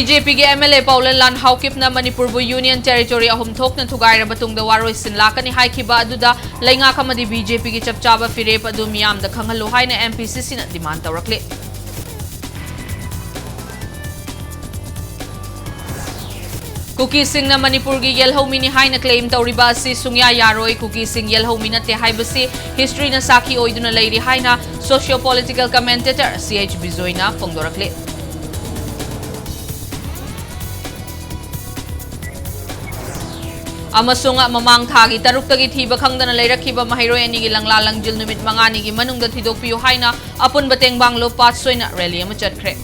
BJP के MLA Paulan Lan Haukipna Manipur bu Union Territory ahum thokna thugaira batungda waroi sinlakani haikhiba aduda laingak amadi BJP ki chapchaba firep adu miyam da khanghalu haina MPCC na demand tawrakle. Cookie Singh na Manipur gi yelhomi ni haina claim tawriba si sungya yaroi Cookie Singh yelhomi na te haibasi history na saki oiduna leiri haina socio-political commentator CH Bizoina fongdorakle. Amasung mamang thagi taruk tagi thiba khangdana leirakhiba mahairoi ani gi langlalang jil numit mangani gi manungda thidokpiu haina apun bateng banglo pat soina rally ama chatkhre.